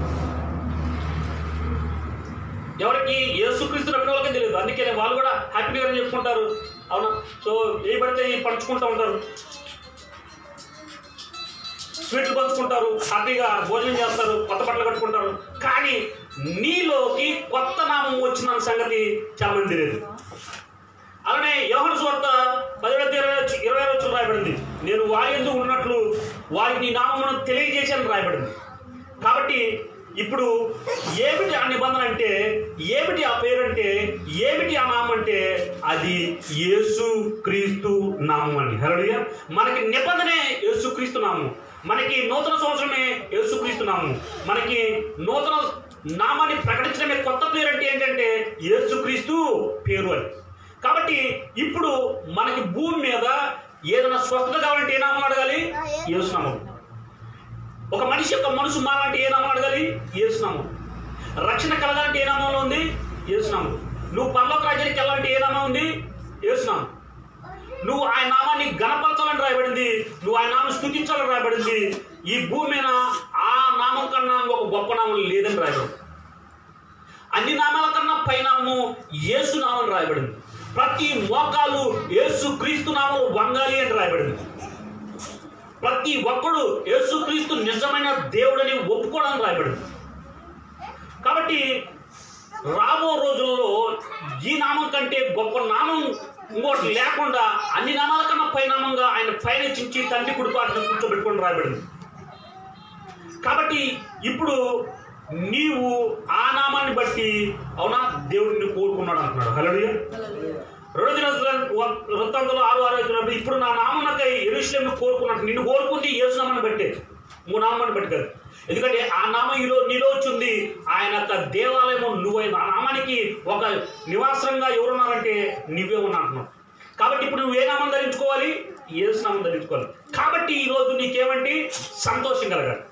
ఎవరికి? యేసుక్రీస్తు నమ్మిన వాళ్ళకే తెలియదు. అందుకే వాళ్ళు కూడా హ్యాపీ న్యూ ఇయర్ అని చెప్పుకుంటారు. అవునా? సో ఏ పడితే పంచుకుంటూ ఉంటారు, స్వీట్లు పంచుకుంటారు, హ్యాపీగా భోజనం చేస్తారు, కొత్త బట్టలు కట్టుకుంటారు. కానీ నీలోకి కొత్త నామం వచ్చిన సంగతి చాలా మంది తెలియదు. అలానే యోహాను సువార్త 10:26 రాయబడింది, నేను వారి యందు ఉన్నట్లు వారికి నీ నామమును తెలియజేశాను రాయబడింది. కాబట్టి ఇప్పుడు ఏమిటి ఆ నిబంధన అంటే, ఏమిటి ఆ పేరు అంటే, ఏమిటి ఆ నామం అంటే అది యేసు క్రీస్తు నామం అండి. హల్లెలూయా. మనకి నిబంధనే యేసు క్రీస్తు నామం, మనకి నూతన సంవత్సరమే యేసుక్రీస్తు నామం, మనకి నూతన నామాన్ని ప్రకటించడమే కొత్త పేరు అంటే ఏంటంటే యేసుక్రీస్తు పేరు అని. కాబట్టి ఇప్పుడు మనకి భూమి మీద ఏదైనా స్వస్థత కావాలంటే ఏ నామం అడగాలి? యేసునామం. ఒక మనిషి యొక్క మనసు మారాలంటే ఏ నామం అడగాలి? యేసునామం. రక్షణ కలగాలంటే ఏ నామంలో ఉంది? యేసునామం. నువ్వు పరలోక రాజ్యానికి వెళ్ళాలంటే ఏ నామం ఉంది? యేసునామం. నువ్వు ఆయన నామాన్ని గణపరచాలని రాయబడింది, నువ్వు ఆయన నామం స్తుతించాలని రాయబడింది. ఈ భూమి మీద ఆ నామం కన్నా ఒక గొప్ప నామం లేదని రాయబడింది. అన్ని నామాల కన్నా పైనామము యేసు నామం రాయబడింది. ప్రతి మోకాలు యేసు క్రీస్తు నామం వంగాలి అని రాయబడింది. ప్రతి ఒక్కడు యేసుక్రీస్తు నిజమైన దేవుడని ఒప్పుకోవడానికి రాయబడింది. కాబట్టి రాబో రోజుల్లో ఈ నామం కంటే గొప్ప నామం ఇంకోటి లేకుండా అన్ని నామాల కన్నా పైనామంగా ఆయన పైన చించి తండ్రి కుడి పాటను కూర్చోబెట్టుకొని రాయబడింది. కాబట్టి ఇప్పుడు నీవు ఆ నామాన్ని బట్టి అవునా దేవుడిని కోరుకున్నాడు అంటున్నాడు. హల్లెలూయా. 2 వృత్తాంతంలో 6:6 ఇప్పుడు నా నామమునకై యెరూషలేమును కోరుకున్నట్టు నిన్ను కోరుకుంది యేసు నామాన్ని బట్టే, నువ్వు నామాన్ని బట్టి కాదు. ఎందుకంటే ఆ నామం నీలో వచ్చింది. ఆయన యొక్క దేవాలయము నువ్వైనా ఆ నామానికి ఒక నివాసంగా ఎవరున్నారంటే నువ్వే ఉన్నా అంటున్నావు. కాబట్టి ఇప్పుడు నువ్వు ఏ నామం ధరించుకోవాలి? యేసు నామం ధరించుకోవాలి. కాబట్టి ఈరోజు నీకేమంటే సంతోషం కలగాలి.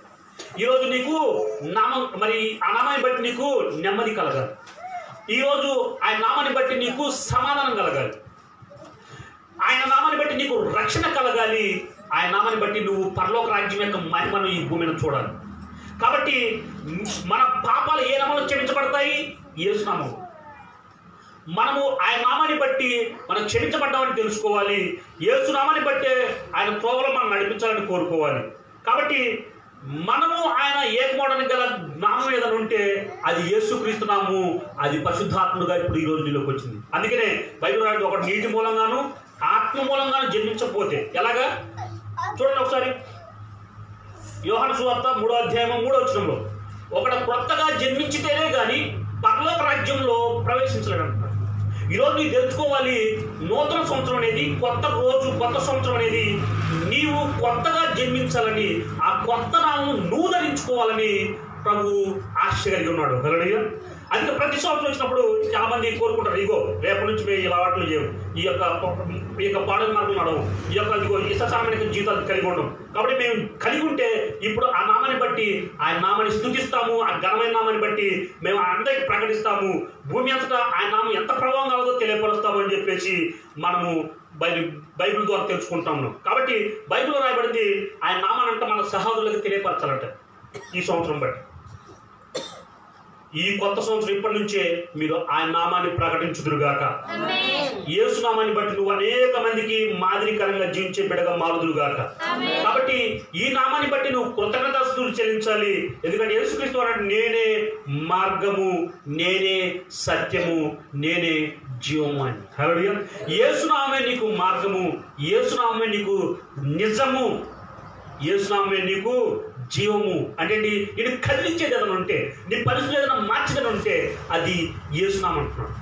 ఈరోజు నీకు నామం మరి ఆ నామాన్ని బట్టి నీకు నెమ్మది కలగాలి. ఈరోజు ఆయన నామాన్ని బట్టి నీకు సమాధానం కలగాలి. ఆయన నామాన్ని బట్టి నీకు రక్షణ కలగాలి. ఆయన నామాన్ని బట్టి నువ్వు పరలోక రాజ్యం యొక్క మహిమను ఈ భూమిని చూడాలి. కాబట్టి మన పాపాలు ఏ నామంలో క్షమించబడతాయి? యేసు నామం. మనము ఆయన నామాన్ని బట్టి మనం క్షమించబడ్డామని తెలుసుకోవాలి. యేసు నామాన్ని బట్టే ఆయన త్రోవలో మనం నడిపించాలని కోరుకోవాలి. కాబట్టి మనము ఆయన ఏకమోడానికి గల నామం ఏదైనా ఉంటే అది యేసుక్రీస్తు నామము, అది పరిశుద్ధాత్ముడుగా ఇప్పుడు ఈ రోజు నీలోకి వచ్చింది. అందుకనే బైబిల్ రాయడం ఒకటి నీటి మూలంగాను ఆత్మ మూలంగాను జన్మించకపోతే ఎలాగా చూడండి ఒకసారి. యోహాను సువార్త 3:3 ఒకడు కొత్తగా జన్మించితేనే కానీ పరలోక రాజ్యంలో ప్రవేశించలేడు అంటున్నాడు. ఈరోజు నీవు తెలుసుకోవాలి, నూతన సంవత్సరం అనేది, కొత్త రోజు, కొత్త సంవత్సరం అనేది నీవు కొత్తగా జన్మించాలని, ఆ కొత్త నామం నువ్వు ధరించుకోవాలని ప్రభు ఆశ కలిగి ఉన్నాడు. హల్లెలూయా. అందుకే ప్రతి సంవత్సరం వచ్చినప్పుడు చాలా మంది కోరుకుంటారు, ఇగో రేపటి నుంచి మేము ఇలా అలవాట్లు చేయము, ఈ యొక్క పాడని మార్గం నడవు, ఈ యొక్క ఇగో ఇష్టసామాన్య జీవితాలు కలిగి ఉండవు. కాబట్టి మేము కలిగి ఉంటే ఇప్పుడు ఆ నామాన్ని బట్టి ఆయన నామాన్ని స్తుతిస్తాము. ఆ ఘనమైన నామాన్ని బట్టి మేము అందరికి ప్రకటిస్తాము. భూమి అంతటా ఆయన నామం ఎంత ప్రభావం కలదో తెలియపరుస్తాము అని చెప్పేసి మనము బైబిల్ ద్వారా తెలుసుకుంటాము. కాబట్టి బైబిల్లో రాయబడింది ఆయన నామాన్ని అంటే మన సహోదరులకు తెలియపరచాలంట. ఈ సంవత్సరం బట్టి ఈ కొత్త సంవత్సరం ఇప్పటి నుంచే మీరు ఆయన నామాన్ని ప్రకటించుదురుగాక. యేసు నామాన్ని బట్టి నువ్వు అనేక మందికి మాదిరికరంగా జీవించే బిడ్డగా మారుదురుగాక. కాబట్టి ఈ నామాన్ని బట్టి నువ్వు కృతజ్ఞతాస్తుతులు చెల్లించాలి. ఎందుకంటే యేసుక్రీస్తు అన్నాడు, నేనే మార్గము, నేనే సత్యము, నేనే జీవము అని. హల్లెలూయా. యేసు నామమే నీకు మార్గము, యేసు నామమే నీకు నిజము, యేసు నామమే నీకు జీవము. అంటే నేను కదిలించేది ఏదైనా ఉంటే, నీ పరిస్థితులు ఏదైనా మార్చేదని ఉంటే అది యేసునామం అంటున్నాడు.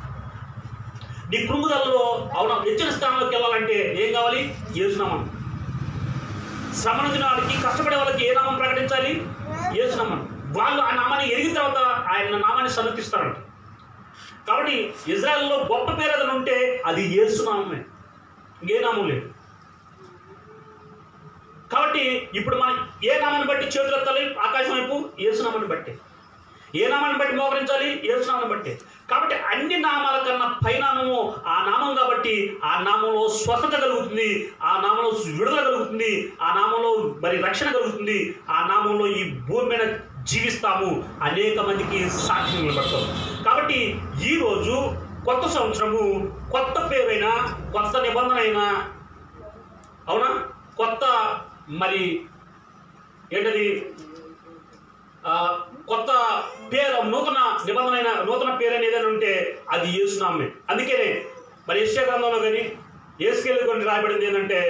నీ కృంగుదలలో అవునా హెచ్చిన స్థానంలోకి వెళ్ళాలంటే ఏం కావాలి? యేసునామం. శ్రమ నుంచి వాడికి కష్టపడే వాళ్ళకి ఏ నామం ప్రకటించాలి? యేసునామం. వాళ్ళు ఆ నామాన్ని ఎరిగిన తర్వాత ఆయన నామాన్ని సమర్పిస్తారంట. కాబట్టి ఇజ్రాయెల్లో గొప్ప పేరు ఏదైనా ఉంటే అది యేసునామమే, ఇంకే నామం లేదు. కాబట్టి ఇప్పుడు మనం ఏ నామాన్ని బట్టి చేతులు ఎత్తాలి? ఆకాశం వైపు యేసునామాన్ని బట్టి. ఏ నామాన్ని బట్టి మోకరించాలి? యేసునామాన్ని బట్టి. కాబట్టి అన్ని నామాల కన్నా పైనామము ఆ నామం కాబట్టి ఆ నామంలో స్వస్థత కలుగుతుంది, ఆ నామంలో విడుదల కలుగుతుంది, ఆ నామంలో మరి రక్షణ కలుగుతుంది, ఆ నామంలో ఈ భూమి మీద జీవిస్తాము, అనేక మందికి సాక్ష్యం నిలబడతాం. కాబట్టి ఈరోజు కొత్త సంవత్సరము, కొత్త పేరైనా, కొత్త నిబంధన అయినా అవునా, కొత్త మరి ఏంటది కొత్త పేరు, నూతన నిబంధన, నూతన పేరు అనేది ఏదైనా ఉంటే అది యేసునామే. అందుకనే మరి యెషయా గ్రంథంలో కానీ యేసుకేలు కొన్ని రాయబడింది ఏంటంటే,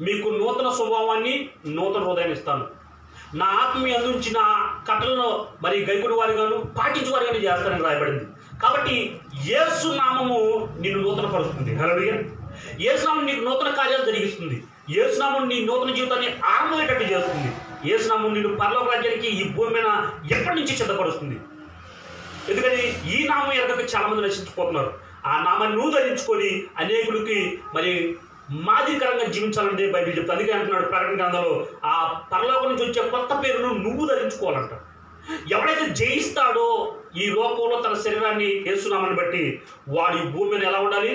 మీకు నూతన స్వభావాన్ని, నూతన హృదయాన్ని ఇస్తాను, నా ఆత్మీయ అందించిన కట్టలను మరి గైకుడి వారిగాను పాటించు వారిగాను చేస్తానని రాయబడింది. కాబట్టి యేసు నామము నిన్ను నూతన పరుస్తుంది. హల్లెలూయా. యేసునామం నీకు నూతన కార్యాలు జరిగిస్తుంది. యేసునామం నీ నూతన జీవితాన్ని ఆరంభమయ్యేటట్టు చేస్తుంది. యేసునామం నిన్ను పరలోక రాజ్యానికి ఈ భూమి మీద ఎప్పటి నుంచి సిద్ధపరుస్తుంది. ఎందుకని ఈ నామం ఎరగక చాలా మంది నశించిపోతున్నారు. ఆ నామాన్ని నువ్వు ధరించుకొని అనేకులకి మరి మాదిరికరంగా జీవించాలంటే బైబిల్ చెప్తుంది. అందుకే అంటున్నాడు ప్రకటన గ్రంథంలో, ఆ పరలోకం నుంచి వచ్చే కొత్త పేరును నువ్వు ధరించుకోవాలంట. ఎవడైతే జయిస్తాడో ఈ లోకంలో తన శరీరాన్ని యేసునామాన్ని బట్టి, వాడు ఈ భూమి మీద ఎలా ఉండాలి?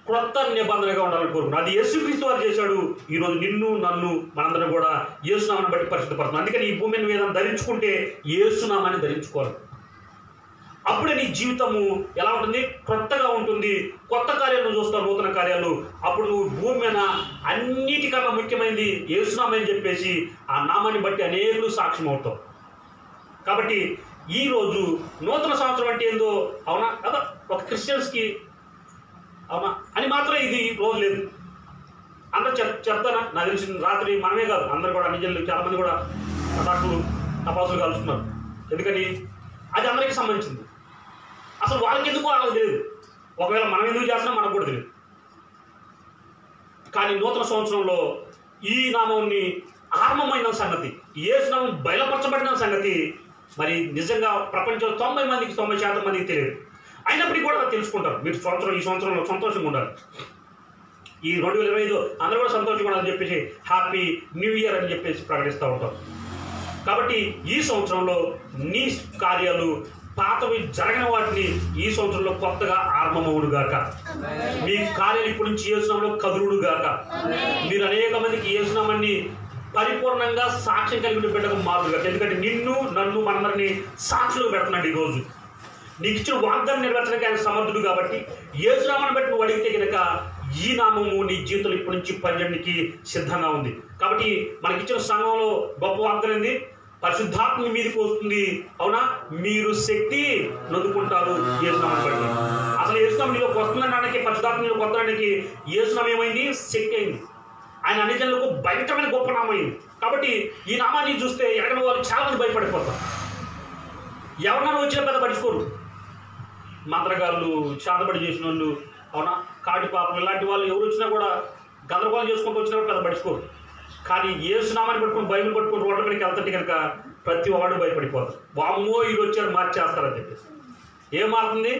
క్రొత్త నిబంధనగా ఉండాలని కోరుకున్నాడు. అది యేసుక్రీస్తు వారు చేశాడు. ఈరోజు నిన్ను, నన్ను, మనందరం కూడా యేసునామాన్ని బట్టి పరిశుద్ధపడుతుంది. అందుకని ఈ భూమిని మీద ధరించుకుంటే యేసునామాన్ని ధరించుకోవాలి. అప్పుడే నీ జీవితము ఎలా ఉంటుంది? క్రొత్తగా ఉంటుంది. కొత్త కార్యాలను చూస్తావు, నూతన కార్యాలు. అప్పుడు నువ్వు భూమి మీద అన్నిటికన్నా ముఖ్యమైనది యేసునామని చెప్పేసి ఆ నామాన్ని బట్టి అనేకులు సాక్ష్యం అవుతావు. కాబట్టి ఈరోజు నూతన సంవత్సరం అంటే ఏందో అవునా కదా, ఒక క్రిస్టియన్స్కి అవునా అని మాత్రం ఇది రోజు లేదు. అందరూ చెప్తానా? నాకు తెలిసిన రాత్రి మనమే కాదు, అందరు కూడా నిజంలో చాలా మంది కూడా డాక్టర్లు అపోస్తలులు కలుస్తున్నారు. ఎందుకని? అది అందరికీ సంబంధించింది. అసలు వాళ్ళకి ఎందుకు వాళ్ళకి తెలియదు. ఒకవేళ మనం ఎందుకు చేస్తున్నాం మనకు కూడా తెలియదు. కానీ నూతన సంవత్సరంలో ఈ నామంని ఆరంభమైన సంగతి, యేసు నామం బయలుపరచబడిన సంగతి మరి నిజంగా ప్రపంచంలో 90% మందికి తెలియదు. అయినప్పటికీ కూడా తెలుసుకుంటారు. మీరు ఈ సంవత్సరంలో సంతోషంగా ఉండాలి, ఈ 2025 అందరూ కూడా సంతోషంగా ఉండాలని చెప్పేసి హ్యాపీ న్యూ ఇయర్ అని చెప్పేసి ప్రకటిస్తూ ఉంటారు. కాబట్టి ఈ సంవత్సరంలో నీ కార్యాలు పాతవి జరగిన వాటిని ఈ సంవత్సరంలో కొత్తగా ఆరంభమవుడు గాక. మీ కార్యాలు ఇప్పటి నుంచి యేసునామంలో కదులుడు గాక. మీరు అనేక మందికి యేసునామాన్ని పరిపూర్ణంగా సాక్ష్యం కలిగిన బిడ్డకు మారుడు గాక. ఎందుకంటే నిన్ను నన్ను మనందరినీ సాక్షులు పెడుతున్నాడు. ఈరోజు నీకు ఇచ్చిన వాగ్దానం నెరవేర్చడానికి ఆయన సమర్థుడు. కాబట్టి యేసునామాన్ని బట్టి నువ్వు అడిగితే కనుక ఈ నామము నీ జీవితంలో ఇప్పటి నుంచి పనిచేయడానికి సిద్ధంగా ఉంది. కాబట్టి మనకిచ్చిన సంఘంలో గొప్ప వాగ్దానం ఏంది? పరిశుద్ధాత్మ మీదకి వస్తుంది. అవునా? మీరు శక్తి నొందుకుంటారు యేసునామాన్ని బట్టి. అసలు యేసునామం నీలోకి వస్తుందనడానికి, పరిశుద్ధాత్మ నీలోకి వద్దడానికి యేసునామం ఏమైంది? శక్తి అయింది. ఆయన అన్ని జనులకు భయంకరమైన గొప్ప నామం అయింది. కాబట్టి ఈ నామాన్ని చూస్తే ఎక్కడ వాళ్ళు చాలా మంది భయపడిపోతారు. ఎవరినైనా వచ్చినా పెద్ద పట్టించుకోరు. మంత్రగాళ్ళు, చాదబడి చేసిన వాళ్ళు, అవునా, కాటి పాపలు ఇలాంటి వాళ్ళు ఎవరు వచ్చినా కూడా గందరగోళం చేసుకుంటూ వచ్చినా కూడా పెద్ద పట్టించుకోరు. కానీ యేసునామాన్ని పట్టుకుని బైబిల్ పట్టుకుని రోడ్ల మీదకి వెళ్తుంటే కనుక ప్రతి వాడు భయపడిపోతారు. వామ్మో ఇది వచ్చారు మార్చేస్తారని చెప్పేసి. ఏం మారుతుంది?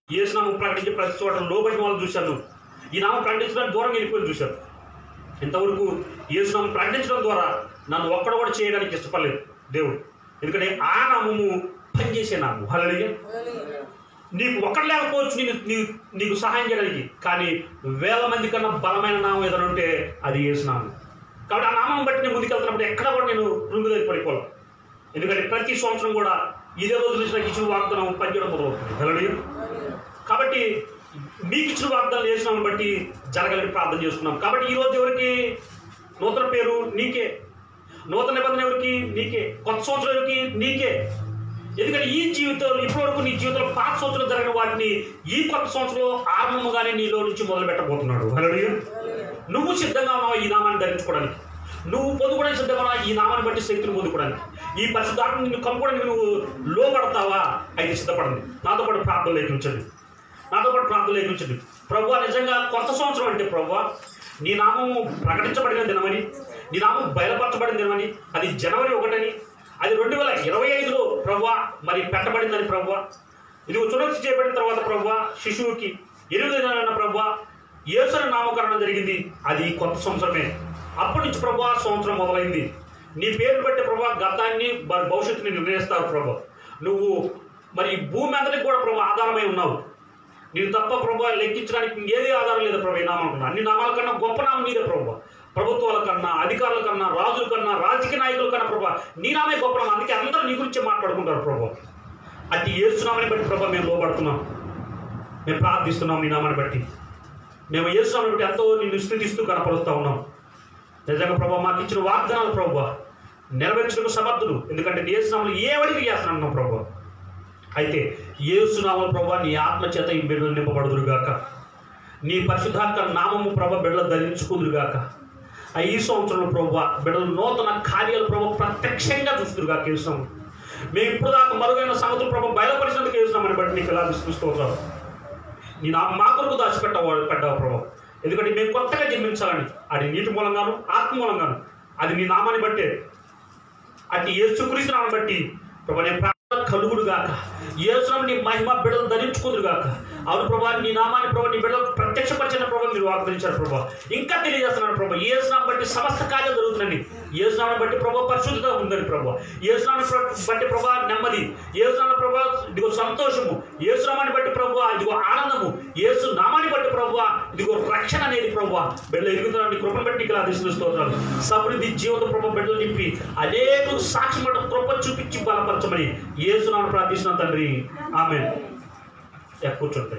యేసునామం ప్రకటించి ప్రతి చోట లోబడిన వాళ్ళు చూశాను. ఈ నామం ప్రకటించడానికి దూరం వెళ్ళిపోయి చూశారు. ఇంతవరకు యేసునామం ప్రకటించడం ద్వారా నన్ను ఒక్కడ కూడా చేయడానికి ఇష్టపడలేదు దేవుడు. ఎందుకంటే ఆ నామము పనిచేసే నామం. హల్లెలూయా. నీకు ఒక్కడు లేకపోవచ్చు నీకు సహాయం చేయడానికి, కానీ వేల మంది కన్నా బలమైన నామం ఏదైనా ఉంటే అది యేసునామం. కాబట్టి ఆ నామం బట్టి నేను ముందుకెళ్తున్నప్పుడు ఎక్కడ కూడా నేను కృంగుదల పడిపోవాలి. ఎందుకంటే ప్రతి సంవత్సరం కూడా ఇదే రోజు నుంచి నాకు ఇచ్చిన వాగ్దానం పనిచేయడం మొదలవుతుంది. హల్లెలూయా. కాబట్టి మీకు ఇచ్చిన వాగ్దానం యేసునామం బట్టి జరగాలని ప్రార్థన చేసుకున్నాం. కాబట్టి ఈరోజు ఎవరికి నూతన పేరు? నీకే. నూతన నిబంధన ఎవరికి? నీకే. కొత్త సంవత్సరం ఎవరికి? నీకే. ఎందుకంటే ఈ జీవితంలో ఇప్పటివరకు నీ జీవితంలో పాత సంవత్సరం జరిగిన వాటిని ఈ కొత్త సంవత్సరం ఆరంభంగానే నీలో నుంచి మొదలు పెట్టబోతున్నాడు. హల్లెలూయా. నువ్వు సిద్ధంగా ఉన్నావు ఈ నామాన్ని ధరించుకోవడానికి, నువ్వు పొందుకోవడానికి సిద్ధంగా ఉన్నావు ఈ నామాన్ని బట్టి శక్తిని పొందుకోవడానికి, ఈ పరిశుద్ధాత్మ నిన్ను కమ్ముకోవడానికి నువ్వు లోపడతావా? అయితే సిద్ధపడండి. నాతో పాటు ప్రార్థన లేఖించండి. ప్రభువా, నిజంగా కొత్త సంవత్సరం అంటే ప్రభువా నీ నామము ప్రకటించబడిన దినమని, నీ నామం బయలుపరచబడిన దినమని, అది జనవరి 1 అది 2025లో ప్రభువా మరి పెట్టబడిందని ప్రభువా, ఇది చునర్చి చేయబడిన తర్వాత ప్రభువా శిశువుకి 8 దినాలన్న ప్రభువా యేసు నామకరణం జరిగింది. అది కొత్త సంవత్సరమే. అప్పటి నుంచి ప్రభువా సంవత్సరం మొదలైంది. నీ పేరు బట్టి ప్రభువా గతాన్ని భవిష్యత్తుని నిర్ణయిస్తావు ప్రభువా. నువ్వు మరి భూమి అందరికి కూడా ప్రభు ఆధారమై ఉన్నావు. నేను తప్ప ప్రభు లెక్కించడానికి ఏది ఆధారం లేదు ప్రభు. ఈ నామాలకన్నా అన్ని నామాల కన్నా గొప్ప నామం నీదే ప్రభు. ప్రభుత్వాల కన్నా, అధికారుల కన్నా, రాజుల కన్నా, రాజకీయ నాయకుల కన్నా ప్రభు నీ నామే గొప్ప నామం. అందుకే అందరూ నీ గురించి మాట్లాడుకుంటారు ప్రభు. అట్టి యేసునామాన్ని బట్టి ప్రభు మేము లోబడుతున్నాం, మేము ప్రార్థిస్తున్నాం. నీ నామాన్ని బట్టి మేము యేసునామాన్ని బట్టి ఎంతో నిన్ను స్తుతిస్తూ కనపరుస్తూ ఉన్నాం. నిజంగా ప్రభు మాకు ఇచ్చిన వాగ్దానాలు ప్రభు నెరవేర్చడానికి సమర్థుడు. ఎందుకంటే యేసునామాలు ఏ వడికి చేస్తున్నాం ప్రభు. అయితే యేసునామం ప్రభు నీ ఆత్మచేత ఈ బిడ్డలు నింపబడుదురుగాక. నీ పరిశుద్ధాత్మ నామము ప్రభు బిడ్డలు ధరించుకుందురుగాక. ఈ సంవత్సరంలో ప్రభు బిడ్డలు నూతన కార్యాలు ప్రభు ప్రత్యక్షంగా చూస్తురుగాక. యేసునామం మేము ఇప్పుడు దాకా మరుగైన సంగతులు ప్రభు బయలుపరిచినందుకు యేసునామాన్ని బట్టి నీకు ఎలా చూస్తావు. నీ మా కొరకు పెట్టావు ప్రభు. ఎందుకంటే మేము కొత్తగా జన్మించాలని, అది నీటి మూలంగాను ఆత్మ మూలంగాను, అది నీ నామాన్ని బట్టే. అటు యేసుక్రీస్తు నామాన్ని బట్టి ప్రభు నేను కలుగుడు గాక. యేసునామం నీ మహిమ బిడ్డలు ధరించుకుందురు గాక. అవును ప్రభా, నీ నామాన్ని ప్రభు నీ బిడ్డలకు ప్రత్యక్షపరిచిన ప్రభు మీరు వాగ్దానించారు ప్రభు. ఇంకా తెలియజేస్తున్నాడు ప్రభు. యేసునామం బట్టి సమస్త కార్యాలు జరుగుతుందండి. యేసునామం బట్టి ప్రభు పరిశుద్ధత ఉందని ప్రభు. యేసునామం బట్టి ప్రభు నెమ్మది, యేసునామం ప్రభు ఇదిగో సంతోషము, యేసునామాన్ని బట్టి ప్రభు ఇదిగో ఆనందము, యేసు నామాన్ని బట్టి ప్రభు ఇదిగో రక్షణ అనేది ప్రభు బిడ్డలు ఎదుగుతున్నాడు. కృపను బట్టి ఇలా దిశిస్తున్నాడు. సమృద్ధి జీవిత ప్రభు బిడ్డలు నింపి అనేక సాక్షి మాట కృప చూపించి బలపరచమని యేసునామమున ప్రార్థిస్తున్నాను తండ్రి. ఆమేన్. కూర్చోండి.